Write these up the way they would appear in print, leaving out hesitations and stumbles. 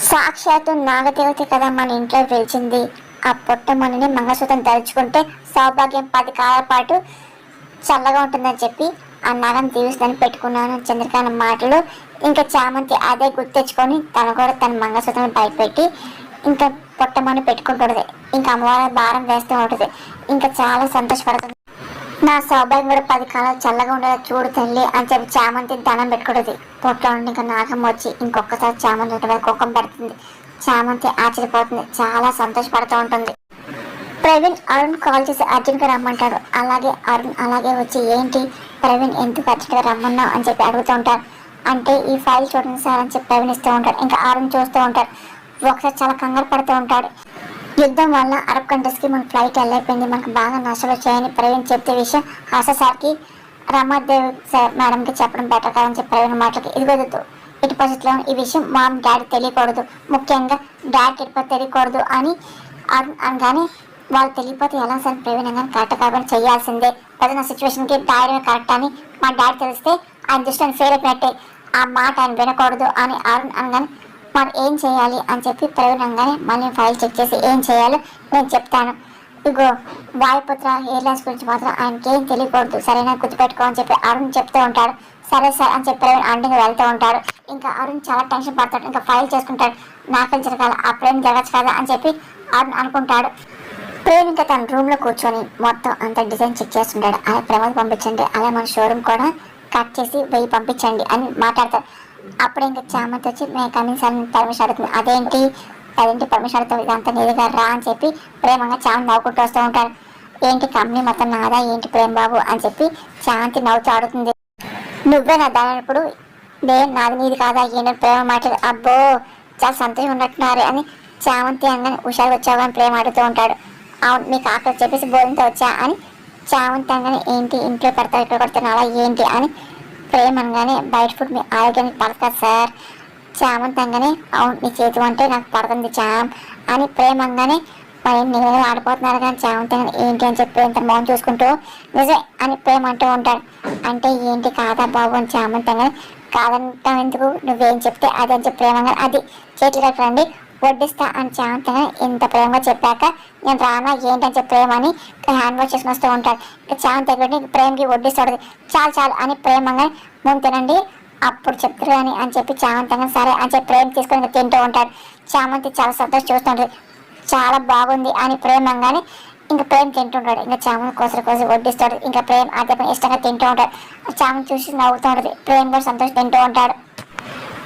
సాక్షాత్తు నాగదేవత కదా మన ఇంట్లో పిలిచింది. ఆ పొట్టమని మంగళసూత్రం తలుచుకుంటే సౌభాగ్యం 10 కాలాల పాటు చల్లగా ఉంటుందని చెప్పి ఆ నాగం దీవిస్తుందని పెట్టుకున్నాను చంద్రకాంత మాటలు. ఇంకా చామంతి అదే గుర్తు తెచ్చుకొని తను కూడా తన మంగళసూత్రం బయటపెట్టి ఇంకా పొట్టమని పెట్టుకుంటుంది. ఇంకా అమ్మవారి భారం వేస్తూ ఉంటుంది. ఇంకా చాలా సంతోషపడుతుంది. నా సౌభాగ్యం కూడా 10 కాలాలు చల్లగా ఉండేలా చూడు తల్లి అని చెప్పి చామంతి దండం పెట్టుకుంటుంది. పొట్ట నుండి ఇంకా నాగం వచ్చి ఇంకొకసారి చామంతి మీద కుక్కం పెడుతుంది. చామంతి ఆశ్చర్యపోతుంది, చాలా సంతోషపడుతూ ఉంటుంది. ప్రవీణ్ అరుణ్ కాల్ చేసి అర్జున్గా రమ్మంటాడు. అలాగే అరుణ్ అలాగే వచ్చి ఏంటి ప్రవీణ్ ఎందుకు అర్జున్గా రమ్మన్నావు అని చెప్పి అడుగుతూ ఉంటారు. అంటే ఈ ఫైల్ చూడండి సార్ అని చెప్పి ప్రవీణ్ ఇస్తూ ఉంటాడు. ఇంకా అరుణ్ చూస్తూ ఉంటాడు. ఒకసారి చాలా కంగారు పడుతూ ఉంటాడు. యుద్ధం వల్ల అరబ్ కంట్రీస్కి మన ఫ్లైట్ వెళ్ళైపోయింది, మనకు బాగా నష్టాలు వచ్చాయని ప్రవీణ్ చెప్తే విషయం హర్ష సార్కి రమాదేవ్ సార్ మేడంకి చెప్పడం బెటర్ కాదని చెప్పి ప్రవీణ్ మాటలకి ఇదిగొద్దు, ఎట్టి పరిస్థితుల్లో ఈ విషయం మామ్ డాడీ తెలియకూడదు, ముఖ్యంగా డాడీ ఎట్టి తెలియకూడదు అని అనగానే వాళ్ళు తెలియపోతే ఎలా సార్ ప్రవీణ్ అనగానే కరెక్ట్ కాబట్టి చేయాల్సిందే, ప్రజెంట్ సిచ్యువేషన్కి డాడీ కరెక్ట్ అని మా డాడీ తెలిస్తే ఆయన దృష్టిని ఫెయిల్ అయిపోయినట్టే, ఆ మాట ఆయన వినకూడదు అని అరుణ్ అనగానే మరి ఏం చేయాలి అని చెప్పి ప్రవీణ్ అనగానే మళ్ళీ ఫైల్ చెక్ చేసి ఏం చేయాలో నేను చెప్తాను, ఇగో వాయుపుత్ర ఎయిర్లైన్స్ గురించి మాత్రం ఆయనకి ఏం తెలియకూడదు సరైన గుర్తుపెట్టుకో అని చెప్పి అరుణ్ చెప్తూ ఉంటాడు. సరే సార్ అని చెప్పి ప్రవీణ్ అంటికి వెళ్తూ ఉంటాడు. ఇంకా అరుణ్ చాలా టెన్షన్ పడతాడు. ఇంకా ఫైల్ చేసుకుంటాడు. నాకేం జరగాలి, ఆ ప్రేమ్ జరగచ్చు కదా అని చెప్పి అరుణ్ అనుకుంటాడు. ప్రేమ్ ఇంకా తన రూమ్లో కూర్చొని మొత్తం అంత డిజైన్ చెక్ చేస్తుంటాడు. అలా ప్రేమకు పంపించండి, అలా మన షోరూమ్ కూడా కట్ చేసి 1000 పంపించండి అని మాట్లాడతాడు. అప్పుడు ఇంకా చామంతి వచ్చి మేము కమిషన్ పర్మిషన్ అడుగుతుంది. అదేంటి పర్మిషన్ అడుగుతావు, ఇదంతా నీదిగా రా అని చెప్పి ప్రేమంగా చామంతి నవ్వుకుంటూ వస్తూ ఉంటారు. ఏంటి కంపెనీ మొత్తం నాదా ఏంటి ప్రేమ్ బాబు అని చెప్పి చామంతి నవ్వుతూ ఆడుతుంది. నువ్వే నా దానిప్పుడు నాది నీది కాదా ఏంటో ప్రేమ మాట్లాడు, అబ్బో చాలా సంతోషం ఉన్నట్టున్నారు అని చామంతి అనగానే హుషారు వచ్చావు అని ప్రేమ అడుగుతూ ఉంటాడు. అవును మీకు ఆకలి చెప్పేసి భోజనంతో వచ్చా అని చామంతి అనగానే ఏంటి ఇంట్లో పెడతావు ఇక్కడ కొడుతున్నావా ఏంటి అని ప్రేమ అనగానే బయట ఫుడ్ మీ ఆరోగ్యానికి పడతారు సార్. చామంతి అనగానే అవును నీ చేతి అంటే నాకు పడుతుంది చామ్ అని ప్రేమ అనగానే మరి నేను ఆడిపోతున్నారు కానీ చామంతి ఏంటి అని చెప్పి ఇంత మౌన్ చూసుకుంటూ నిజమే అని ప్రేమ అంటూ ఉంటాడు. అంటే ఏంటి కాదా బాబు అని చామంతి అనగానే కాదంటాం ఎందుకు నువ్వేం చెప్తే అదే అని చెప్పి ప్రేమ అది చేతులు కట్టండి వడ్డిస్తా అని చామంతి ఇంత ప్రేమగా చెప్పాక నేను రానా ఏంటని చెప్పి ప్రేమ అని హ్యాండ్ వాష్ చేసుకుని వస్తూ ఉంటాడు. ఇక చామంతి దగ్గర ప్రేమకి వడ్డిస్తాడు. చాలు చాలు అని ప్రేమగా ముందు తినండి అప్పుడు చెప్తారు అని చెప్పి చామంతి సరే అని చెప్పి ప్రేమ తీసుకొని తింటూ ఉంటాడు. చామంతి చాలా సంతోషం చూస్తుంటుంది. చాలా బాగుంది అని ప్రేమంగానే ఇంకా ప్రేమ తింటుంటాడు. ఇంకా చామంతి కోసరి వడ్డిస్తాడు. ఇంకా ప్రేమ అదే పని ఇష్టంగా తింటూ ఉంటాడు. చామంతి చూసి నవ్వుతూ ఉంటుంది. ప్రేమ కూడా సంతోషం తింటూ ఉంటాడు.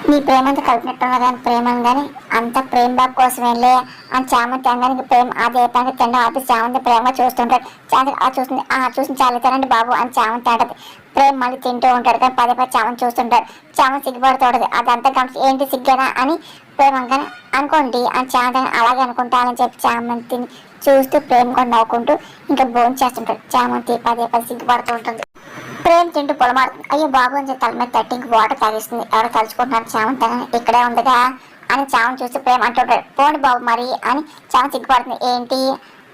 నీ ప్రేమంతా కలిపినట్టున్నా కానీ ప్రేమంగానే అంత ప్రేమ బాబు కోసమేలే అని చామంతి అనగానే ప్రేమ అదే పని తిండం ఆపి చామంతి ప్రేమగా చూస్తుంటాడు. చామంతి చూస్తుంది చూసి చాలా తినండి బాబు అని చామంతి అంటది. ప్రేమ మళ్ళీ తింటూ ఉంటాడు కానీ పదే చామంతి చూస్తుంటాడు. చామంతి సిగ్గుపడుతూ ఉంటుంది. అదంతా గమనించి ఏంటి సిగ్గేనా అని ప్రేమంగానే అనుకోండి అని చామంతి అలాగే అనుకుంటానని చెప్పి చామంతిని చూస్తూ ప్రేమ కూడా నవ్వుకుంటూ ఇంకా భోజనం చేస్తుంటాడు. చామంతి పదే సిగ్గుపడుతూ ఉంటుంది. ప్రేమ తింటూ పొలమాడుతుంది. అయ్యో బాబు అని చెప్పి తల మీద తట్టి ఇంక వాటర్ తాగిస్తుంది. ఎవరు తలుచుకుంటున్నారు చామంతి ఇక్కడే ఉందిగా అని చామంతి చూస్తే ప్రేమ అంటుంటాడు. పోండి బాబు మరి అని చామంతి సిగ్గుపడుతుంది. ఏంటి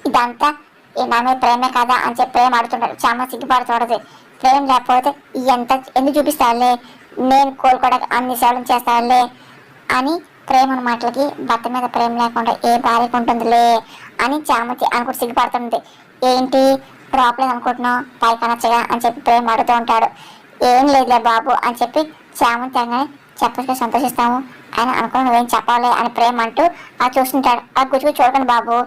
ఇదంతా నా మీద ప్రేమే కదా అని చెప్పి ప్రేమ ఆడుతుంటాడు. చామంతి సిగ్గుపడుతుంటది. ప్రేమ లేకపోతే ఎంత ఎందుకు చూపిస్తావులే, నేను కోలుకోవడానికి అన్ని సేవలు చేస్తావులే అని ప్రేమ మాటలకి భర్త మీద ప్రేమ లేకుండా ఏ భార్యకు ఉంటుందిలే అని చామంతి అనుకుంటూ సిగ్గుపడుతుంది. ఏంటి ప్రాబ్లం అనుకుంటున్నావు పైకి అనొచ్చగా అని చెప్పి ప్రేమ అడుగుతూ ఉంటాడు. ఏం లేదులే బాబు అని చెప్పి చామంతి అనగానే చెప్పగా సంతోషిస్తాము అని అనుకుని నువ్వేం చెప్పాలి అని ప్రేమ అంటూ చూస్తుంటాడు. ఆ గుచ్చుకు చూడకండి బాబు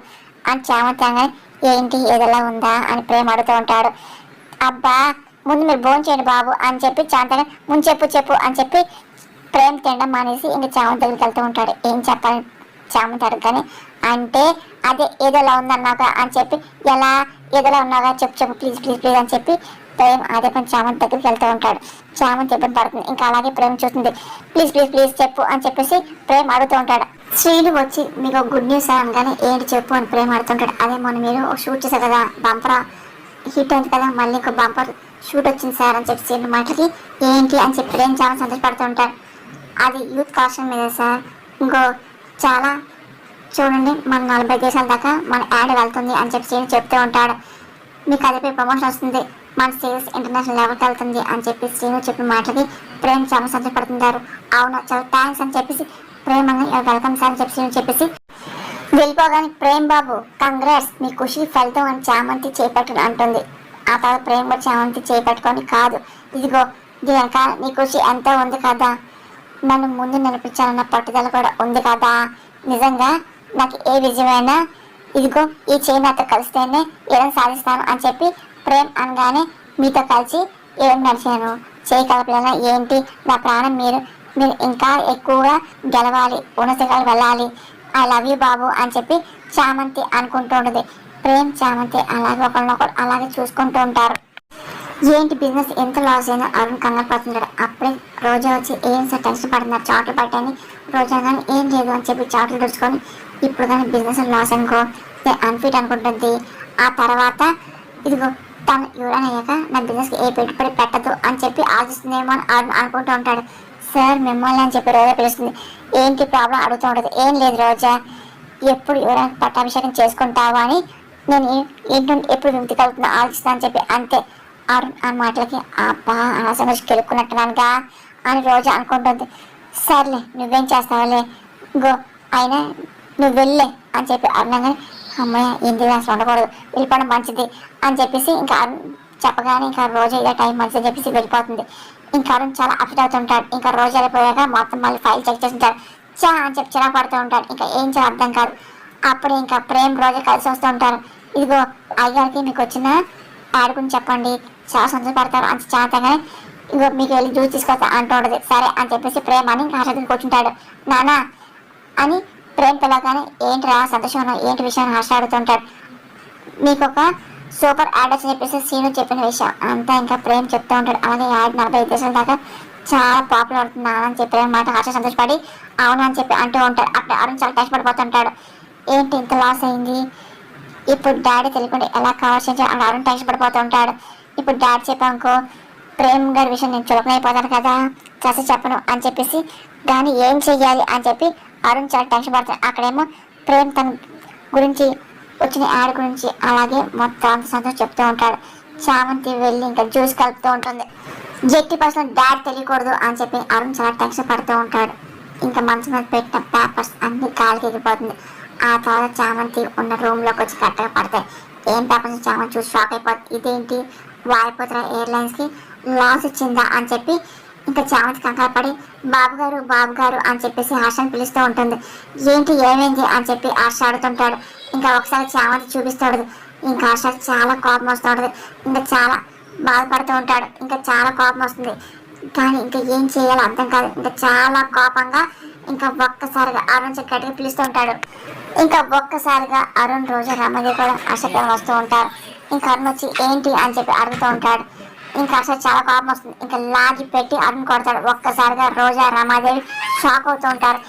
అని చామంతి అనగానే ఏంటి ఏదలా ఉందా అని ప్రేమ అడుగుతూ ఉంటాడు. అబ్బా ముందు మీరు భోజనం చేయండి బాబు అని చెప్పి చామంతి ముందు చెప్పు అని చెప్పి ప్రేమ తినడం మానేసి ఇంకా చామంతి దగ్గరికి వెళ్తూ ఉంటాడు. ఏం చెప్పాలి చామంతి అడగగానే అంటే అదే ఏదోలా ఉందన్నావుగా అని చెప్పి ఎలా ఏదోలా ఉన్నావుగా చెప్పు ప్లీజ్ అని చెప్పి ప్రేమ అదే పని చామంతి దగ్గరికి వెళ్తూ ఉంటాడు. చామంతి ఇబ్బంది పడుతుంది. ఇంకా అలాగే ప్రేమ చూస్తుంది. ప్లీజ్ చెప్పు అని చెప్పేసి ప్రేమ అడుగుతూ ఉంటాడు. శ్రీను వచ్చి మీకు గుడ్ న్యూస్ అనగానే ఏంటి చెప్పు అని ప్రేమ అడుగుతుంటాడు. అదే మొన్న మీరు షూట్ చేశారు కదా బంపర్ హిట్ అయింది కదా మళ్ళీ ఇంకో బంపర్ షూట్ వచ్చింది సార్ అని చెప్పి శ్రీను మాటలకి ఏంటి అని చెప్పి ప్రేమ చాలా సంతోషపడుతూ ఉంటాడు. అది యూత్ కాషన్ మీద సార్ ఇంకో చాలా చూడండి మన 40 దేశాల దాకా మన యాడ్ వెళ్తుంది అని చెప్పి శ్రీను చెప్తూ ఉంటాడు. మీకు అదే ప్రమోషన్ వస్తుంది, మన సేల్స్ ఇంటర్నేషనల్ లెవెల్కి వెళ్తుంది అని చెప్పి శ్రీను చెప్పిన మాటలకి ప్రేమ చాలా సంతోషపడుతుంటారు. అవునా చాలా థ్యాంక్స్ అని చెప్పేసి ప్రేమ వెల్కమ్ సార్ అని చెప్పేసి వెళ్ళిపోగానే ప్రేమ్ బాబు కంగ్రాట్స్ మీ ఖుషి ఫలితం అని చామంతి చేపట్టుకుని అంటుంది. ఆ తర్వాత ప్రేమ్ కూడా చామంతి చేపట్టుకొని కాదు ఇదిగో దీనిక నీ ఖుషి ఎంతో ఉంది కదా, నన్ను ముందు నిలిపించాలన్న పట్టుదల కూడా ఉంది కదా, నిజంగా నాకు ఏ విజయమైనా ఇదిగో ఈ చేయి నాతో కలిస్తేనే ఏం సాధిస్తాను అని చెప్పి ప్రేమ్ అనగానే మీతో కలిసి ఏం నడిచాను చేయి కలపాలన్నా ఏంటి నా ప్రాణం మీరు మీరు ఇంకా ఎక్కువగా గెలవాలి ఉన్నతగాలు వెళ్ళాలి ఐ లవ్ యూ బాబు అని చెప్పి చామంతి అనుకుంటూ ఉంటుంది. ప్రేమ్ చామంతి అలాగే ఒకరినొకరు అలాగే చూసుకుంటూ ఉంటారు. ఏంటి బిజినెస్ ఎంత లాస్ అయినా అరుణ్ కంగారు పడుతున్నాడు. అప్పుడే రోజా వచ్చి ఏం సార్ టెన్షన్ పడుతున్నారు చాట్లు పట్టాని రోజా కానీ ఏం లేదు అని చెప్పి చాట్లు తెచ్చుకొని ఇప్పుడు కానీ బిజినెస్ లాస్ అనుకో అన్ఫిట్ అనుకుంటుంది. ఆ తర్వాత ఇదిగో తను యూరాన్ అయ్యాక నా బిజినెస్కి ఏ పెట్టుబడి పెట్టదు అని చెప్పి ఆలోచిస్తుందేమో అని అరుణ్ అనుకుంటూ ఉంటాడు. సార్ మిమ్మల్ని అని చెప్పి రోజా పిలుస్తుంది. ఏంటి ప్రాబ్లం అడుగుతూ ఉంటుంది. ఏం లేదు రోజా ఎప్పుడు యూరాన్ పట్టాభిషేకం చేసుకుంటావా అని నేను ఏంటంటే ఎప్పుడు విముక్తి కలుగుతున్నా ఆలోచిస్తాను అని చెప్పి అంతే. అరుణ్ ఆ మాటలకి అబ్బా అనవసరంగా కెలుక్కున్నట్టున్నానుగా అని రోజు అనుకుంటుంది. సర్లే నువ్వేం చేస్తావులే గో అయినా నువ్వు వెళ్ళే అని చెప్పి అరుణంగానే అమ్మాయి ఏంటి అసలు ఉండకూడదు వెళ్ళిపోవడం మంచిది అని చెప్పేసి ఇంకా అరుణ్ చెప్పగానే ఇంకా రోజు ఇదే టైం మంచిది అని చెప్పేసి వెళ్ళిపోతుంది. ఇంకా అరుణ్ చాలా అప్సెట్ అవుతుంటాడు. ఇంకా రోజు వెళ్ళిపోయాక మొత్తం మళ్ళీ ఫైల్ చెక్ చేస్తుంటాడు. చా అని చెప్పి చిరా పడుతూ ఉంటాడు. ఇంకా ఏం చేయాలి అర్థం కాదు. అప్పుడు ఇంకా ప్రేమ్ రోజు కలిసి వస్తూ ఉంటారు. ఇదిగో అయ్యారికి మీకు వచ్చిన యాడ్ గురించి చెప్పండి చాలా సంతోషపడతారు అని చేతగానే ఇగో మీకు వెళ్ళి జ్యూస్ తీసుకొస్తా అంటూ ఉంటుంది. సరే అని చెప్పేసి ప్రేమ్ అని ఇంకా హర్ష కూర్చుంటాడు. నానా అని ప్రేమ్ పిల్లగానే ఏంటి రా సంతోషం ఏంటి విషయం హర్ష అడుగుతుంటాడు. మీకు ఒక సూపర్ యాడ్ అని చెప్పేసి సీను చెప్పిన విషయం అంతా ఇంకా ప్రేమ్ చెప్తూ ఉంటాడు. అలాగే యాడ్ 45 దేశాల దాకా చాలా పాపులర్ అవుతుంది అని చెప్పి మాట హర్ష సంతోషపడి అవును అని చెప్పి అంటూ ఉంటాడు. అప్పుడు అరుణ్ చాలా టెన్షన్ పడిపోతుంటాడు. ఏంటి ఇంత లాస్ అయింది ఇప్పుడు డాడీ తెలియకుండా ఎలా కవర్ చేయాలి అని అరుణ్ టెన్షన్ పడిపోతూ ఉంటాడు. ఇప్పుడు డాడీ చెప్పానుకో ప్రేమ్ గారి విషయం నేను చులకనైపోతాను కదా చేసి చెప్పను అని చెప్పేసి దాన్ని ఏం చెయ్యాలి అని చెప్పి అరుణ్ చాలా టెన్షన్ పడతాడు. అక్కడేమో ప్రేమ్ తన గురించి వచ్చిన యాడ్ గురించి అలాగే మొత్తం సంతోషం చెప్తూ ఉంటాడు. చామంతి వెళ్ళి ఇంకా జ్యూస్ కలుపుతూ ఉంటుంది. జట్టి పర్సన్ డాడీ తెలియకూడదు అని చెప్పి అరుణ్ చాలా టెన్షన్ పడుతూ ఉంటాడు. ఇంకా మంచం మీద పెట్టిన పేపర్స్ అన్ని కాలికి ఎగిరిపోతుంది. ఆ తర్వాత చామంతి ఉన్న రూమ్లోకి వచ్చి కరెక్ట్గా పడతాయి. ఏం పేపర్స్ చామంతి చూసి షాక్ అయిపోతుంది. ఇదేంటి వాయుపుత్ర ఎయిర్లైన్స్కి లాస్ ఇచ్చిందా అని చెప్పి ఇంకా చామంతి కంగారు పడి బాబు గారు అని చెప్పేసి హర్షని పిలుస్తూ ఉంటుంది. ఏంటి ఏమైంది అని చెప్పి హర్ష అడుగుతుంటాడు. ఇంకా ఒకసారి చామంతి చూపిస్తాడు. ఇంకా హర్ష చాలా కోపం వస్తూ ఉంటుంది. ఇంకా చాలా బాధపడుతూ ఉంటాడు. ఇంకా చాలా కోపం వస్తుంది. కానీ ఇంకా ఏం చేయాలో అర్థం కాదు. ఇంకా చాలా కోపంగా ఇంకా ఒక్కసారిగా అరుణ్ గట్టిగా పిలుస్తూ ఉంటాడు. ఇంకా ఒక్కసారిగా అరుణ్ రోజు రమ్మదేవి కూడా హర్షకి వస్తూ ఉంటారు. ఇంకా అరుణ్ వచ్చి ఏంటి అని చెప్పి అడుగుతూ ఉంటాడు. ఇంకా హర్ష చాలా కోపం వస్తుంది. ఇంకా లాగి పెట్టి అరుణ్ కొడతాడు. ఒక్కసారిగా రోజా రమాదేవి షాక్ అవుతూ ఉంటారు.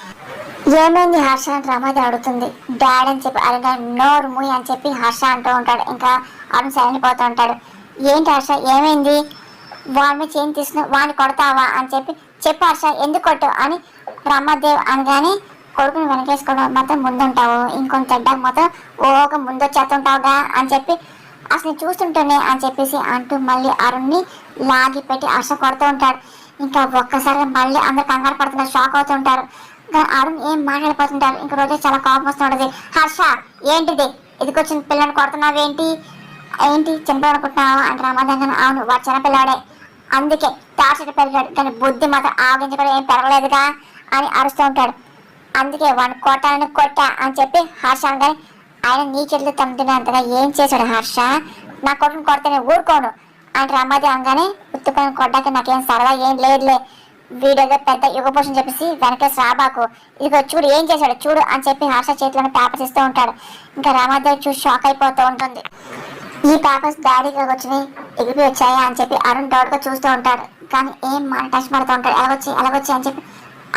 ఏమైంది హర్ష అని రమాదేవి అడుగుతుంది. డాడీ అని చెప్పి అరుణ్ నోరు మూయి అని చెప్పి హర్ష అంటూ ఉంటాడు. ఇంకా అరుణ్ సైలెంట్ పోతూ ఉంటాడు. ఏంటి హర్ష ఏమైంది వాడి మీద చేయి తీసుకుని వాడిని కొడతావా అని చెప్పి చెప్పు హర్ష ఎందుకు కొట్టు అని రమాదేవి అనగానే కొడుకుని వెనకేసుకోవడం మొత్తం ముందుంటావు ఇంకొంత చెడ్డాక మొత్తం ఓక ముందొచ్చేస్తుంటావుగా అని చెప్పి అసలు చూస్తుంటేనే అని చెప్పేసి అంటూ మళ్ళీ అరుణ్ని లాగి పెట్టి హర్ష కొడుతూ ఉంటాడు. ఇంకా ఒక్కసారిగా మళ్ళీ అందరు కంగారు పడుతున్నారు షాక్ అవుతుంటారు. ఇంకా అరుణ్ ఏం మాట్లాడిపోతుంటారు. ఇంక రోజు చాలా కోపం వస్తుంటది. హర్ష ఏంటిది ఎదికొచ్చిన పిల్లని కొడుతున్నావు ఏంటి చిన్నపిల్లనుకుంటున్నావు అంటే రమాదంగా అవును వాడు చిన్నపిల్లాడే అందుకే టార్చర్ పెరిగాడు కానీ బుద్ధి మాత్రం ఆవగించి కూడా ఏం పెరగలేదుగా అని అరుస్తూ ఉంటాడు. అందుకే వాడిని కొట్టాలని కొట్టా అని చెప్పి హర్ష అనగానే ఆయన నీ చేతులు తమ్ముతున్నంతగా ఏం చేశాడు హర్ష నా కొడుకుని కొడితేనే ఊరుకోను అంటే రమాది అనగానే ఉత్తుకొని కొట్టాక నాకేం సరదా ఏం లేదులే వీడియోగా పెద్ద యుగపోషణ చెప్పేసి వెనకేసి రాబాకు ఇదిగో చూడు ఏం చేశాడు చూడు అని చెప్పి హర్ష చేతిలోనే పేపర్స్ ఇస్తూ ఉంటాడు. ఇంకా రామాదేవి చూసి షాక్ అయిపోతూ ఉంటుంది. ఈ పేపర్స్ డాడీకి వచ్చినాయి ఎగిరి వచ్చాయా అని చెప్పి అరుణ్ డౌట్గా చూస్తూ ఉంటాడు. కానీ ఏం మన టచ్ పడుతూ ఉంటాడు ఎలాగొచ్చి అని చెప్పి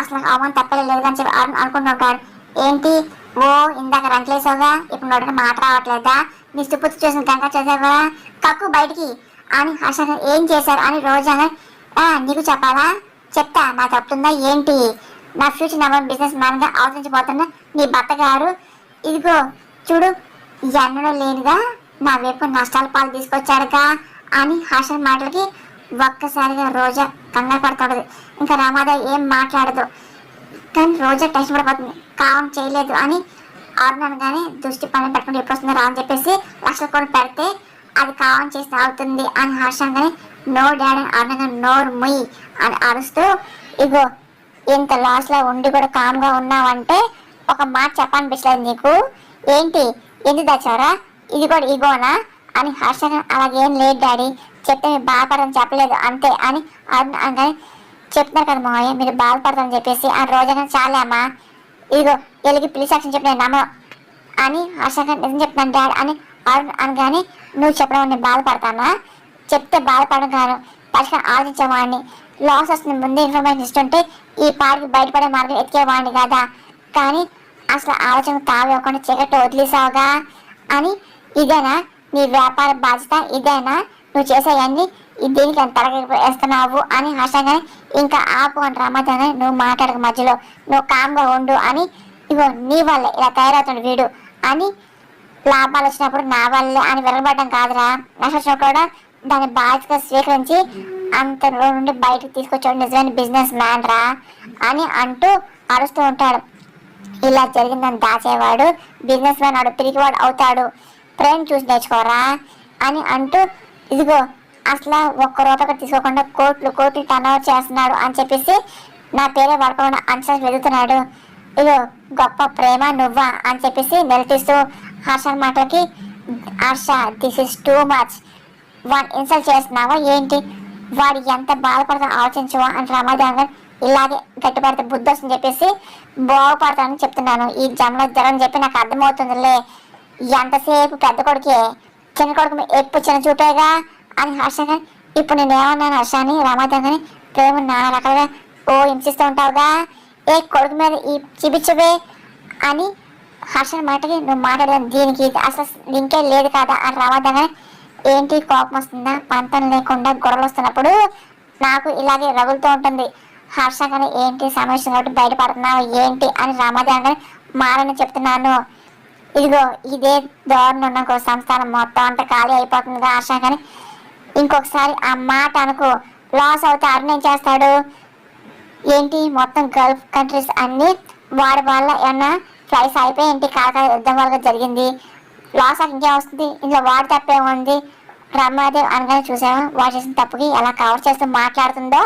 అసలు అవమానం తప్పలేదు అని చెప్పి అరుణ్ అనుకుంటూ ఉంటాడు. ఏంటి ఓ ఇందాక రంకలేసావుగా ఇప్పుడు నోటిని మాట రావట్లేదా నీ సుపుత్తి చేసిన గంగా చేసావా కక్కు బయటికి అని హర్ష ఏం చేశారు అని రోజాగా నీకు చెప్పాలా చెప్తా నా తప్పుతుందా ఏంటి నా ఫ్యూచర్ నెంబర్ బిజినెస్ మ్యాన్గా ఆలోచించబోతున్నా నీ భర్త గారు ఇదిగో చూడు ఎన్నడూ లేనుగా నా వైపు నష్టాల పాలు తీసుకొచ్చాడుగా అని హర్ష మాటలకి ఒక్కసారిగా రోజా కంగారు పడుతుంది. ఇంకా రామాదేవి ఏం మాట్లాడదు. కానీ రోజా టెన్షన్ పడిపోతుంది. కావం చేయలేదు అని అరుణ్ కానీ దృష్టి పని పెట్టుకుంటే ఎప్పుడు వస్తుందో రా అని చెప్పేసి 1,00,000 కోట్లు పెడితే అది కావం చేసి అవుతుంది అని హర్ష కానీ నో డాడీ అరుణ్ నోరు ముయ్ అని అరుస్తూ, ఇగో ఇంత లాస్లో ఉండి కూడా కామ్గా ఉన్నావంటే ఒక మాట చెప్పనిపించలేదు నీకు, ఏంటి ఎందుకు దాచారా, ఇది కూడా ఇగోనా అని హర్ష అలాగేం లేదు డాడీ చెప్తే మీరు బాధపడదని చెప్పలేదు అంతే అని అరుణ్ అనగానే చెప్తున్నారు కదా మావయ్య మీరు బాధపడతారని చెప్పేసి ఆ రోజున చాలా అమ్మా ఇదిగో ఎలిగి పిలిచాక్షన్ చెప్పిన నమ్మ అని హర్షంగా నిజం చెప్తున్నాను డాడీ అని అరుణ్ అనగానే నువ్వు చెప్పడం నేను బాధపడతానా, చెప్తే బాధపడడం కాను పరిష్కారం ఆలోచించేవాడిని, లాస్ వస్తుంది ముందే ఇన్ఫర్మేషన్ ఇస్తుంటే ఈ పాడికి బయటపడే మార్గం ఎతికేవాడిని కదా, కానీ అసలు ఆలోచన తావివ్వకుండా చీకట్టు వదిలేసావుగా అని ఇదేనా నీ వ్యాపార బాధ్యత, ఇదేనా నువ్వు చేసేవన్నీ దీనికి ఎంత వేస్తున్నావు అని హర్షంగానే ఇంకా ఆపు అని రమ్మతానే నువ్వు మాట్లాడక మధ్యలో నువ్వు కామ్గా ఉండు అని, ఇగో నీ వల్లే ఇలా తయారవుతుంది వీడు అని, లాభాలు వచ్చినప్పుడు నా వల్లే అని వెలబడడం కాదురా, నష్టం కూడా దాన్ని బాధ్యతగా స్వీకరించి అంతలో నుండి బయటకు తీసుకొచ్చాడు నిజమైన బిజినెస్ మ్యాన్ రా అని అంటూ అరుస్తూ ఉంటాడు. ఇలా జరిగిందని దాచేవాడు బిజినెస్ మ్యాన్ వాడు పిరికివాడు అవుతాడు, ప్రేమ చూసి నేర్చుకోరా అని అంటూ, ఇదిగో అసలు ఒక్క రూపాయి తీసుకోకుండా కోట్లు కోట్లు టర్న్ ఓవర్ చేస్తున్నాడు అని చెప్పేసి నా పేరే వాడుకోకుండా అంచనా వెతుకుతున్నాడు, ఇగో గొప్ప ప్రేమ నువ్వా అని చెప్పేసి నిలదీస్తూ హర్ష మాటలకి, Harsha this is too much, వాడు ఇన్సల్ట్ చేస్తున్నావా ఏంటి, వాడు ఎంత బాధపడతాను ఆలోచించవా అని రమాదేవి ఇలాగే గట్టిపడితే బుద్ధి వస్తుందని చెప్పేసి బాగుపడతానని చెప్తున్నాను, ఈ జన్మలో జరగని చెప్పి నాకు అర్థమవుతుందిలే, ఎంతసేపు పెద్ద కొడుకే చిన్న కొడుకు ఎప్పుడు చిన్న చూపేగా అని హర్షగా, ఇప్పుడు నేను ఏమన్నాను హర్ష అని రమాదేవి ప్రేమ నానా రకాలుగా హింసిస్తూ ఉంటావుగా, ఏ కొడుకు మీద ఈ చూపించవే అని హర్ష మాటకి నువ్వు మాట్లాడదాం దీనికి అసలు లింకే లేదు కదా అని రమాదేవి ఏంటి కోపం వస్తుందా, పంతం లేకుండా గొడవలు వస్తున్నప్పుడు నాకు ఇలాగే రగులుతూ ఉంటుంది, హర్ష కానీ ఏంటి సమస్య కాబట్టి బయటపడుతున్నావు ఏంటి అని రమాదేవి కానీ మారని చెప్తున్నాను, ఇదిగో ఇదే ధోరణి ఉన్న సంస్థానం మొత్తం అంతా ఖాళీ అయిపోతుందిగా హర్ష కానీ ఇంకొకసారి ఆ మాట అనుకో లాస్ అవుతే అరుణ్ ఏం చేస్తాడు, ఏంటి మొత్తం గల్ఫ్ కంట్రీస్ అన్నీ వాడి వల్ల ఏమన్నా ఫ్లైస్ అయిపోయి ఏంటి కాక యుద్ధం వల్ల జరిగింది, లాస్ ఆఫ్ ఇంకేం వస్తుంది ఇంట్లో వాడి తప్పేముంది, రమాదేవి అనగానే చూసావా వాడు చేసిన తప్పుకి ఎలా కవర్ చేస్తూ మాట్లాడుతుందో,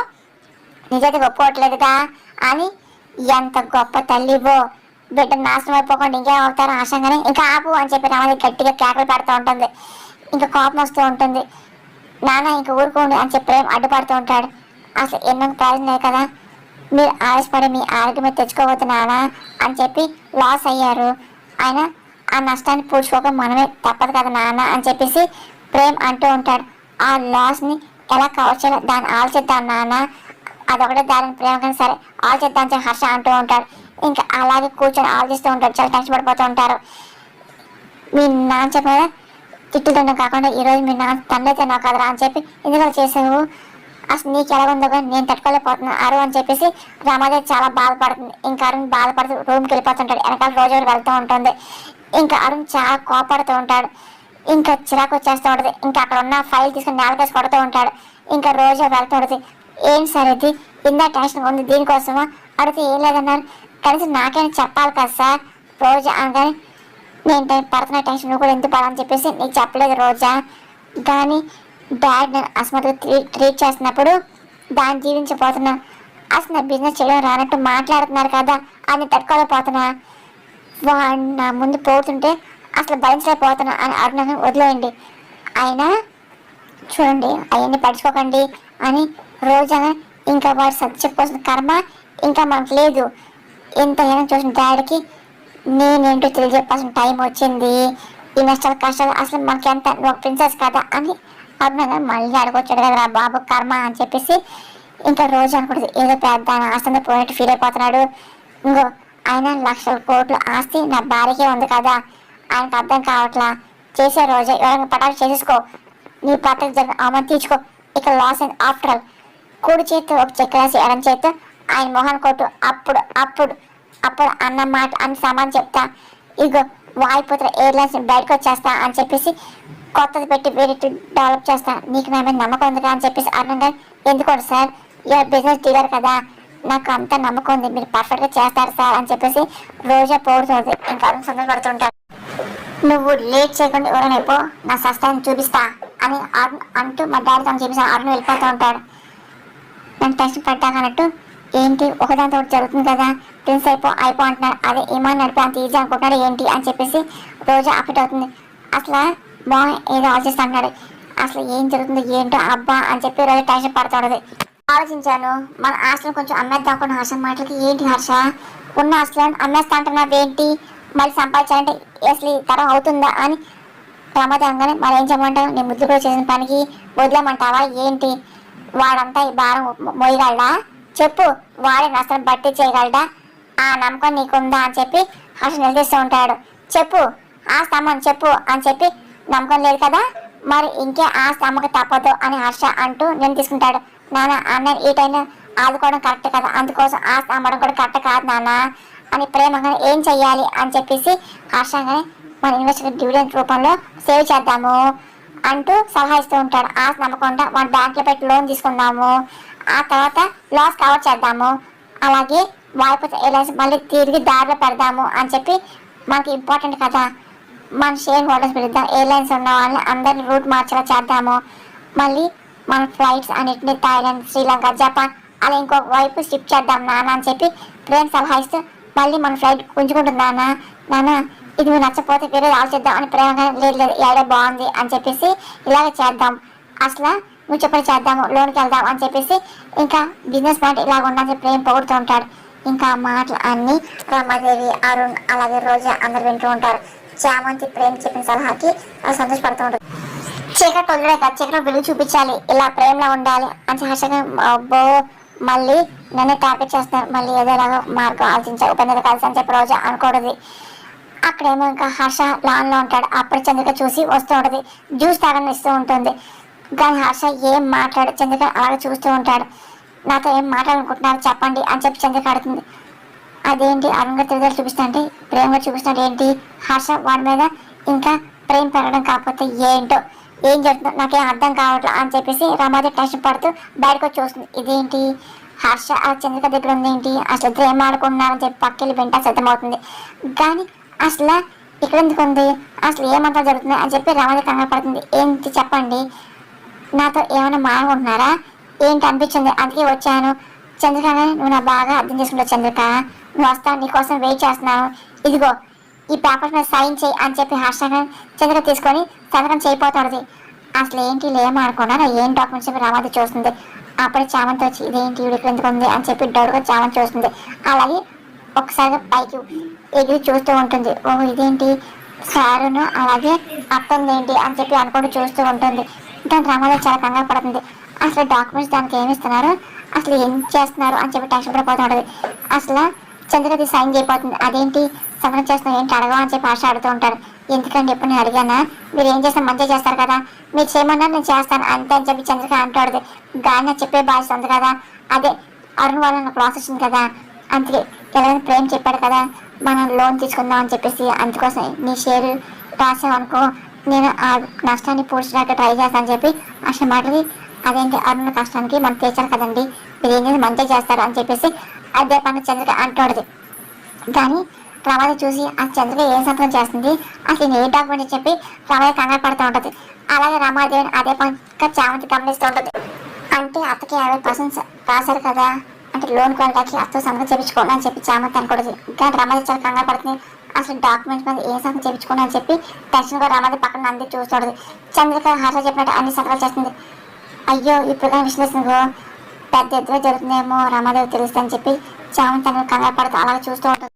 నిజైతే ఒప్పుకోవట్లేదుగా అని, ఎంత గొప్ప తల్లివో బిడ్డ నాశనం అయిపోకుండా ఇంకేం అవుతారో ఆశంగానే ఇంకా ఆపు అని చెప్పి రమాదేవి గట్టిగా కేకలు పెడుతూ ఉంటుంది, ఇంకా కోపం వస్తూ ఉంటుంది, నాన్న ఇంకా ఊరుకోండి అని చెప్పి అడ్డుపడుతూ ఉంటాడు, అసలు ఎన్నో ప్రయోజనాలు కదా మీరు ఆవేశపడి మీ ఆరోగ్యం మీద తెచ్చుకోవద్దు నాన్న అని చెప్పి లాస్ అయ్యారు, ఆయన ఆ నష్టాన్ని పూడ్చుకోక మనమే తప్పదు కదా నాన్న అని చెప్పేసి ప్రేమ్ అంటూ ఉంటాడు, ఆ లాస్ని ఎలా కవర్ చేయాలో దాన్ని ఆలోచిద్దాం నాన్న, అదొకటే దారిని ప్రేమ కానీ సరే ఆలోచిద్దాం అని హర్ష అంటూ ఉంటాడు, ఇంకా అలాగే కూర్చొని ఆలోచిస్తూ ఉంటాడు, చాలా టెన్షన్ పడిపోతూ ఉంటారు, మీ నాన్న చెప్పిన తిట్టుతుండే కాకుండా ఈరోజు మీ నాన్న తండ్రి నాకు కదరా అని చెప్పి ఎందుకు చేసావు, అసలు నీకు ఎలా ఉందో కానీ నేను తట్టుకోలేకపోతున్నాను అరు అని చెప్పేసి రమాదేవి చాలా బాధపడుతుంది, ఇంకా అరుణ్ బాధపడుతూ రూమ్కి వెళ్ళిపోతుంటాడు, వెనకాల రోజు వెళ్తూ ఉంటుంది, ఇంకా అరుణ్ చాలా కోపడుతూ ఉంటాడు, ఇంకా చిరాకు వచ్చేస్తూ ఉంటుంది, ఇంకా అక్కడ ఉన్న ఫైల్ తీసుకుని నేలకేసి కొడుతూ ఉంటాడు, ఇంకా రోజు వెళ్తూ ఉంటుంది, ఏం సార్ ఇది ఇందా టెన్షన్ ఉంది దీనికోసమా అడిగితే ఏం లేదన్నారు, కనీసం నాకైనా చెప్పాలి కదా సార్ రోజు అనగానే నేను పడుతున్న టెన్షన్ నువ్వు కూడా ఎందుకు పడని చెప్పేసి నీకు చెప్పలేదు రోజా, కానీ డాడ్ నేను అస్మత్తుగా ట్రీట్ చేస్తున్నప్పుడు దాన్ని జీవించబోతున్నా, అసలు నా బిజినెస్ చేయడం రానట్టు మాట్లాడుతున్నారు కదా అని తట్టుకోలేకపోతున్నా, వాడు నా ముందు పోతుంటే అసలు భరించలేకపోతున్నా అని అరుణ్ వదిలేయండి, అయినా చూడండి అవన్నీ పడుచుకోకండి అని రోజా, ఇంకా వాడు సర్ది చెప్పుకోవాల్సిన కర్మ ఇంకా మనకు లేదు, ఇంత ఏమైనా చూసిన డాడీకి నేనేంటో తెలియజెప్పాల్సిన టైం వచ్చింది, ఈ నష్టాలు కష్టాలు అసలు మనకి ఎంత ఒక ప్రిన్సెస్ కదా అని అరుణ్ మళ్ళీ అడగొచ్చాడు కదా బాబు కర్మ అని చెప్పేసి ఇంకా రోజు అనుకుంటుంది ఏదో పెద్ద ఆస్తి పోయినట్టు ఫీల్ అయిపోతున్నాడు, ఇంకో ఆయన 1,00,000 కోట్లు ఆస్తి నా భార్యకే ఉంది కదా ఆయనకు అర్థం కావట్లా, చేసే రోజే ఎవరైనా పటాలు చేసేసుకో నీ పట్టకు జరిగిన అవమానం తీర్చుకో, ఇక లాస్ అండ్ ఆఫ్టర్ ఆల్ కుడి చేతితో ఒక చెక్క రాసి ఎడం చేతితో ఆయన మొహన్ కొట్టు, అప్పుడు అప్పుడు అప్పుడు అన్న మాట అని సమాన్ చెప్తా, ఇగో వాయుపుత్ర ఎయిర్లైన్స్ బయటకు వచ్చేస్తా అని చెప్పేసి కొత్తది పెట్టి వేరే డెవలప్ చేస్తా, నీకు నా మీద నమ్మకం ఉంది అని చెప్పేసి అర్థంగా ఎందుకోండి సార్ యూఆర్ బిజినెస్ డీలర్ కదా నాకు అంత నమ్మకం ఉంది, మీరు పర్ఫెక్ట్గా చేస్తారు సార్ అని చెప్పేసి రోజా పోడుతుంది. ఇంకా అరుణ్ సంతోషపడుతుంటాడు. నువ్వు లేట్ చేయకుండా ఎవరైనా అయిపో, నా సస్తాన్ని చూపిస్తా అని అరుణ్ అంటూ మా డాడీ తను చూపిస్తా అరుణ్ వెళ్ళిపోతూ ఉంటాడు. నన్ను టెన్షన్ పడ్డాక అన్నట్టు ఏంటి ఒకదాంతో ఒకటి జరుగుతుంది కదా, ప్రిన్స్ అయిపో అంటున్నాడు. అదే ఏమని నడిపి అంత ఈజీ అనుకుంటున్నాడు ఏంటి అని చెప్పేసి రోజా అఫెక్ట్ అవుతుంది. అసలు మా ఏదో ఆలోచిస్తా అంటున్నాడు. అసలు ఏం జరుగుతుందో ఏంటో అబ్బా అని చెప్పి రోజు టెన్షన్ పడుతుండదు. ఆలోచించాను, మన ఆస్తులను కొంచెం అమ్మేద్దాం అనుకున్న హర్ష మాటలకి. ఏంటి హర్ష, ఉన్న ఆస్తులను అమ్మేస్తా అంటున్నావు ఏంటి, మళ్ళీ సంపాదించాలంటే అసలు ఈ తరం అవుతుందా అని ప్రమాదంగానే మరి ఏం చేయమంటావు, నీ ముద్దు కూడా చేసిన పనికి వదిలేమంటావా ఏంటి, వాడంతా ఈ భారం మోయగలడా చెప్పు, వాడే నష్టం బట్టి చేయగలడా, ఆ నమ్మకం నీకుందా అని చెప్పి హర్ష నిలదీస్తూ ఉంటాడు. చెప్పు ఆస్తి అమ్మని చెప్పు అని చెప్పి నమ్మకం లేదు కదా, మరి ఇంకే ఆస్తి అమ్మకి తప్పదు అని హర్ష అంటూ నేను తీసుకుంటాడు. నాన్న అన్న ఈ టైం ఆదుకోవడం కరెక్ట్ కదా, అందుకోసం ఆస్తి అమ్మడం కూడా కరెక్ట్ కాదు నాన్న అని ప్రేమగా ఏం చెయ్యాలి అని చెప్పేసి హర్షంగానే మన ఇన్వెస్టర్ డివిడెంట్ రూపంలో సేవ్ చేద్దాము అంటూ సలహా ఇస్తూ ఉంటాడు. ఆస్తి నమ్మకుండా మన బ్యాంక్లో పెట్టి లోన్ తీసుకుందాము, ఆ తర్వాత లాస్ కవర్ చేద్దాము, అలాగే వాయిదా ఎయిర్లైన్స్ మళ్ళీ తిరిగి దారిలో పెడదాము అని చెప్పి మనకి ఇంపార్టెంట్ కదా, మన షేర్ హోల్డర్స్ పిలుద్దాం, ఎయిర్లైన్స్ ఉన్న వాళ్ళని అందరినీ రూట్ మార్చేలా చేద్దాము, మళ్ళీ మన ఫ్లైట్స్ అన్నింటినీ థాయిలాండ్, శ్రీలంక, జపాన్ అలా ఇంకొక వైపు షిఫ్ట్ చేద్దాం నాన్న అని చెప్పి ప్రేమ సలహా ఇస్తూ మళ్ళీ మన ఫ్లైట్ గుంజుకుంటుంది. నాన్న ఇది నువ్వు నచ్చపోతే వేరే ఆలోచిద్దాం అని ప్రేమగా లేదు ఏడే బాగుంది అని చెప్పేసి ఇలాగే చేద్దాం, అసలు నువ్వు చెప్పని చేద్దాము, లోన్కి వెళ్దాం అని చెప్పేసి ఇంకా బిజినెస్ పాయింట్ ఇలాగ ఉందని ప్రేమ పొగుడుతూ ఉంటాడు. ఇంకా మాటలు అన్నీ రమాదేవి, అరుణ్ అలాగే రోజా అందరు వింటూ ఉంటారు. చామంతి ప్రేమ చెప్పిన సలహాకి అది సంతోషపడుతూ ఉంటుంది. చీకటి వదిలే కదా, చీకటి వెలుగు చూపించాలి, ఇలా ప్రేమలో ఉండాలి అని హర్షగా అబ్బో మళ్ళీ నన్ను టార్గెట్ చేస్తున్నారు, మళ్ళీ ఏదోలాగా మార్గం ఆలోచించాలి ఉపేంద్ర కలిసి అని చెప్పి రోజా అనుకూడదు. అక్కడేమో ఇంకా హర్ష లాన్లో ఉంటాడు. అప్పుడు చంద్రిక చూసి వస్తూ ఉంటుంది, జ్యూస్ తాగని ఇస్తూ ఉంటుంది. కానీ హర్ష ఏం మాట్లాడు, చంద్రిక అలాగే చూస్తూ ఉంటాడు. నాతో ఏం మాట్లాడాలనుకుంటున్నారు చెప్పండి అని చెప్పి చంద్రిక అడుగుతుంది. అదేంటి అరుణ్గా తిరుగుదల చూపిస్తా అంటే ప్రేమగా చూపిస్తాడు ఏంటి, హర్ష వాడి మీద ఇంకా ప్రేమ పెరగడం కాకపోతే ఏంటో, ఏం జరుగుతుందో నాకేం అర్థం కావట్లేదు అని చెప్పేసి రమాదేవి టెన్షన్ పడుతూ బయటకు వచ్చి చూస్తుంది. ఇదేంటి హర్ష ఆ చంద్రిక దగ్గర ఉంది ఏంటి, అసలు ఇద్దరు ఏం ఆడుకుంటున్నారని చెప్పి పక్కకి వెంట సిద్ధమవుతుంది. కానీ అసలు ఇక్కడ ఎందుకు ఉంది, అసలు ఏమంతా జరుగుతుంది అని చెప్పి రమాదేవి కంగారు పడుతుంది. ఏంటి చెప్పండి, నాతో ఏమైనా మాట్లాడుకుంటున్నారా ఏంటి అనిపించింది, అందుకే వచ్చాను. చంద్రిక నువ్వు నా బాగా అర్థం చేసుకుంటావు చంద్రిక, నువ్వు వస్తావు, నీకోసం వెయిట్ చేస్తున్నాను, ఇదిగో ఈ పేపర్ మీద సైన్ చేయి అని చెప్పి హర్షగా చంద్రిక తీసుకొని సంతకం చేయిపోతుంది. అసలు ఏంటి ఏమాడుకున్నారా ఏం డాక్యుమెంట్స్ చెప్పి రమాదేవి చూస్తుంది. అప్పుడే చామంతి వచ్చి ఇదేంటి వీడికి ఎందుకు ఉంది అని చెప్పి డౌట్గా చామంతి చూస్తుంది. అలాగే ఒకసారిగా పైకి ఎగిరి చూస్తూ ఉంటుంది. ఓహో ఇదేంటి సారును అలాగే అత్తంది ఏంటి అని చెప్పి అనుకుంటూ చూస్తూ ఉంటుంది. దాని రమాదేవి చాలా కంగారు పడుతుంది. అసలు డాక్యుమెంట్స్ దానికి ఏమి ఇస్తున్నారు, అసలు ఏం చేస్తున్నారు అని చెప్పి టెన్షన్ పడిపోతూ ఉంటుంది. అసలు చంద్రగతి సైన్ చేయబోతుంది. అదేంటి సంతకం చేస్తున్నారు ఏంటి అడగవా అని చెప్పి ఆశ అడుగుతూ ఉంటారు. ఎందుకంటే ఎప్పుడు నేను అడిగానా, మీరు ఏం చేస్తాను మంచిగా చేస్తారు కదా, మీరు చేయమన్నారు నేను చేస్తాను అంతే అని చెప్పి చంద్రిక అంటాడు. కానీ నాకు చెప్పే బాధ్యత ఉంది కదా, అదే అరుణ్ వాళ్ళ నాకు ప్రాసెస్ ఉంది కదా, అందుకే ఎవరైనా ప్రేమ చెప్పాడు కదా మనం లోన్ తీసుకుందాం అని చెప్పేసి, అందుకోసం నీ షేర్ రాసామనుకో నేను ఆ నష్టాన్ని పూడ్చడానికి ట్రై చేస్తాను అని చెప్పి అసలు మాటకి అదేంటి అరుణ్ కష్టానికి మనం తీర్చాలి కదండి, మీరు ఏం చేసి మంచిగా చేస్తారు అని చెప్పేసి అదే పని చంద్రిక అంటాడు. కానీ రమాదేవి చూసి ఆ చంద్రిక ఏం సంతకం చేస్తుంది, అసలు ఏ డాక్యుమెంట్ చెప్పి రమాదేవి కంగారు పడుతూ ఉంటుంది. అలాగే రమాదేవిని అదే పనిగా చామంతి గమనిస్తూ ఉంటుంది. అంటే అత్తకి 50% రాశారు కదా, అంటే లోన్ కొనడానికి అత్త సంతకం చేయించుకోండి అని చెప్పి చామంతి అనుకోలేదు. కానీ రమాదేవి చాలా కంగారు పడుతుంది. అసలు డాక్యుమెంట్స్ మీద ఏ సంతకం చేయించుకోండి అని చెప్పి టెన్షన్గా రమాదేవి పక్కన అంది చూస్తుంది. చంద్రిక హర్ష చెప్పినట్టు అన్ని సంతకాలు చేస్తుంది. అయ్యో ఇప్పుడు విశ్లేషణకు పెద్ద ఎత్తుగా జరుగుతుందేమో రమాదేవి తెలుస్తుందని చెప్పి చామంతి కంగారు పడుతూ అలాగే చూస్తూ ఉంటుంది.